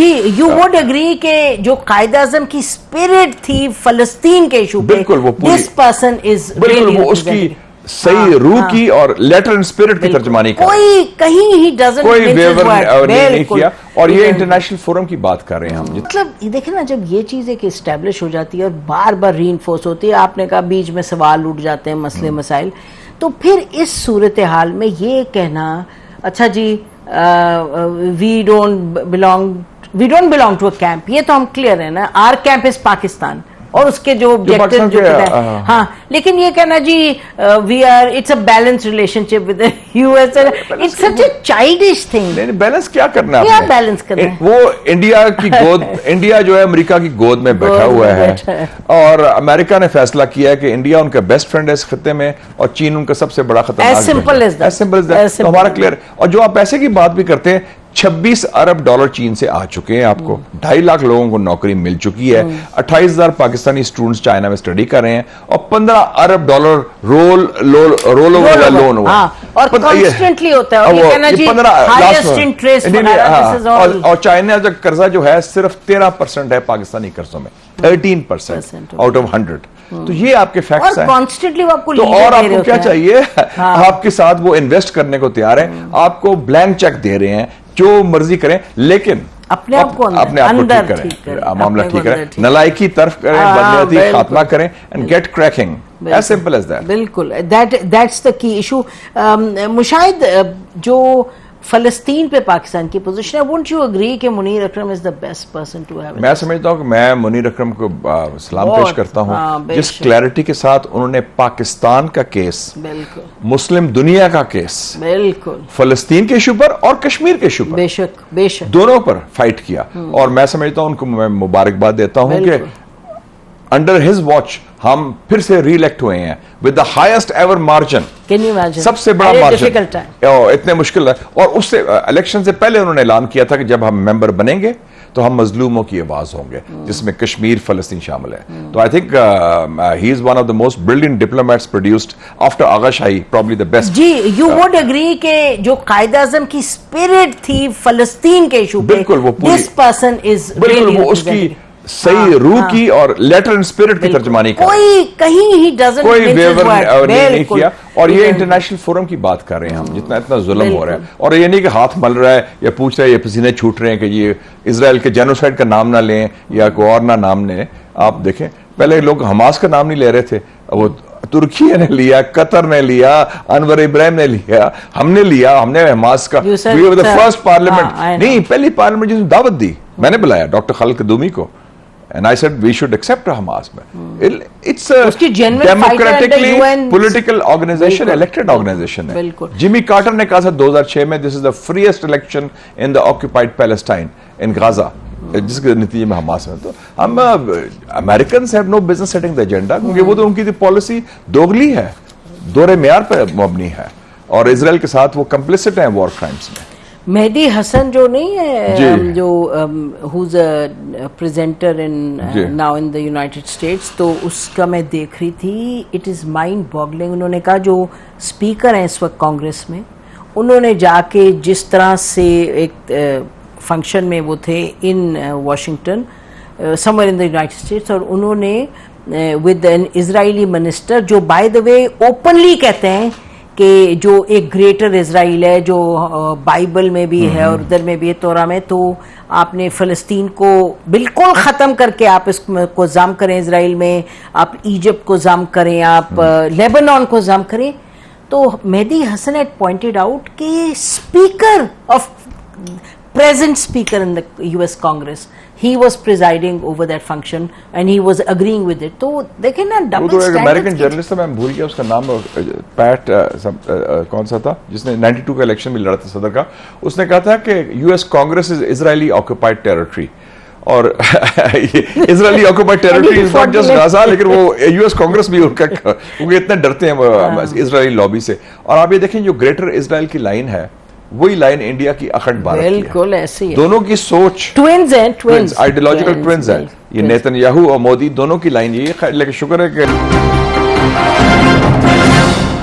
Ji, you would agree के जो कायद आजम की स्पिरिट थी फलस्तीन के इशू पे, बिल्कुल वो पूरी, दिस पर्सन इज बिल्कुल वो उसकी सही रूह की और लेटर एंड स्पिरिट की तर्जमानी कर, कोई कहीं ही डजंट कोई वेवर नहीं किया। और ये इंटरनेशनल फोरम की बात कर रहे हैं हम। मतलब ये देखें ना, जब ये चीज एक एस्टेब्लिश हो जाती है और बार बार रीइंफोर्स होती है, आपने कहा बीच में सवाल उठ जाते हैं, मसले मसाइल, तो फिर इस सूरत हाल में ये कहना अच्छा जी we don't belong to a camp, ये तो हम क्लियर है ना, आर कैंप इज पाकिस्तान और उसके जो ऑब्जेक्टिव जो है, हाँ, लेकिन ये कहना जी we are it's a balance relationship with US, it's such a childish thing. नहीं, बैलेंस क्या करना है, क्या बैलेंस करना है? वो इंडिया की गोद इंडिया जो है अमेरिका की गोद में बैठा हुआ है और अमेरिका ने फैसला किया है कि इंडिया उनका बेस्ट फ्रेंड है इस खत्ते में और चीन उनका सबसे बड़ा खतरनाक। एज सिंपल एज दैट, तो हमारा क्लियर। और जो आप पैसे की बात भी करते हैं, 26 अरब डॉलर चीन से आ चुके हैं आपको, 2.5 लाख लोगों को नौकरी मिल चुकी है, 28,000 पाकिस्तानी स्टूडेंट्स चाइना में स्टडी कर रहे हैं और 15 अरब डॉलर रोल ओवर का लोन हुआ और कॉन्स्टेंटली होता है, और ये कहना जी हाईएस्ट इंटरेस्ट और चाइना का कर्जा जो है सिर्फ 13% है पाकिस्तानी कर्जों में, 13% आउट ऑफ 100। तो ये आपके फैक्ट्स हैं। कॉन्स्टेंटली आपको तो और आपको क्या चाहिए? आपके साथ वो इन्वेस्ट करने को तैयार है, आपको ब्लैंक चेक दे रहे हैं, जो मर्जी करें, लेकिन अपने आप को ठीक करें, मामला ठीक करें, नलायकी तरफ करें, बदनीयती खात्मा करें and get cracking, as simple as that. बिल्कुल, that's the key issue. Mushahid, जो फलस्तीन पे पाकिस्तान की पोजीशन है, वुडंट यू एग्री कि Munir Akram is the best person to have? मैं समझता हूं कि मैं मुनीर अकरम को सलाम पेश करता हूं, जिस क्लैरिटी के साथ उन्होंने पाकिस्तान का केस, बिल्कुल, मुस्लिम दुनिया का केस, बिल्कुल, फलस्तीन के इशू पर और कश्मीर के इशू पर, बेशक दोनों पर फाइट किया। और मैं समझता हूं उनको मैं मुबारकबाद देता हूं कि अंडर हिज वॉच हम फिर से रीइलेक्ट हुए हैं with the highest ever margin. सबसे बड़ा मार्जिन, इतने मुश्किल है। और उससे इलेक्शन से पहले उन्होंने ऐलान किया था कि जब हम मेंबर बनेंगे तो हम मजलूमों की आवाज होंगे, जिसमें कश्मीर फलस्तीन शामिल है। तो I think he is one of the most brilliant diplomats produced after Agha Shahi, probably the best. जी, यू वुड एग्री के जो कायद आजम की स्पिरिट थी फलस्तीन के इशू पे, बिल्कुल वो पूरी, दिस पर्सन इज बिल्कुल वो उसकी सही रूह की और लेटर एंड स्पिरिट की तर्जमानी कर, कोई कहीं ही डजंट कोई वेवर नहीं किया। और ये इंटरनेशनल फोरम की बात कर रहे हैं हम, जितना इतना जुल्म हो रहा है, और ये नहीं कि हाथ मल रहा है या पूछ रहा है, ये पसीने छूट रहे हैं कि ये इजराइल के जेनोसाइड का नाम ना लें या कोई और ना नाम लें। आप देखें, पहले लोग हमास का नाम नहीं ले रहे थे, वो तुर्की ने लिया, कतर ने लिया, अनवर इब्राहिम ने लिया, हमने लिया, हमने हमास का फर्स्ट पार्लियामेंट, नहीं पहली पार्लियामेंट जिसने दावत दी, मैंने बुलाया डॉक्टर खालिद कदूमी को, and I said we should accept Hamas. It's a democratically political organization, elected organization है। जिमी कार्टर ने कहा था 2006 में, this is the freest election in the occupied Palestine in Gaza, जिसके नतीजे में हमास में। तो हम American have no business setting the agenda, क्योंकि वो तो उनकी पॉलिसी दोगली है, दोहरे मेयार पर मबनी है, और इजराइल के साथ वो कंप्लिसिट है वॉर क्राइम्स में। मेहदी हसन जो नहीं है, जो who's a presenter in now in the United states, तो उसका मैं देख रही थी, इट इज़ माइंड बॉगलिंग। उन्होंने कहा जो स्पीकर हैं इस वक्त कांग्रेस में, उन्होंने जाके जिस तरह से एक फंक्शन में वो थे इन Washington, somewhere in the United states, और उन्होंने विद एन इजरायली मिनिस्टर, जो बाय द वे ओपनली कहते हैं कि जो एक ग्रेटर इजराइल है, जो बाइबल में भी है और उधर में भी है, तोरा में, तो आपने फ़लस्तीन को बिल्कुल ख़त्म करके आप इसको जाम करें, इजराइल में आप इजिप्ट को जाम करें, आप लेबनान को जाम करें। तो Mehdi Hasan had pointed out कि speaker of present speaker in the US Congress, he was presiding over that function and he was agreeing with it. तो देखें ना, डबल स्टैंडर्ड। अमेरिकन जर्नलिस्ट था, मैं भूल गया उसका नाम, पैट कौन सा था, जिसने 92 का इलेक्शन में लड़ा था सदर का, उसने कहा था कि US Congress is Israeli occupied territory, और Israeli occupied territory is not just Gaza, लेकिन वो यूएस कांग्रेस भी उनका, क्योंकि इतने डरते हैं इजरायली लॉबी से। और आप ये देखें, जो ग्रेटर इजराइल की लाइन है, वही लाइन इंडिया की अखंड भारत की है। बिल्कुल ऐसे ही है, दोनों की सोच ट्विंस हैं, ट्विंस आइडियोलॉजिकल ट्विंस हैं। ये नेतन्याहू और मोदी दोनों की लाइन ये है, लेकिन शुक्र है कि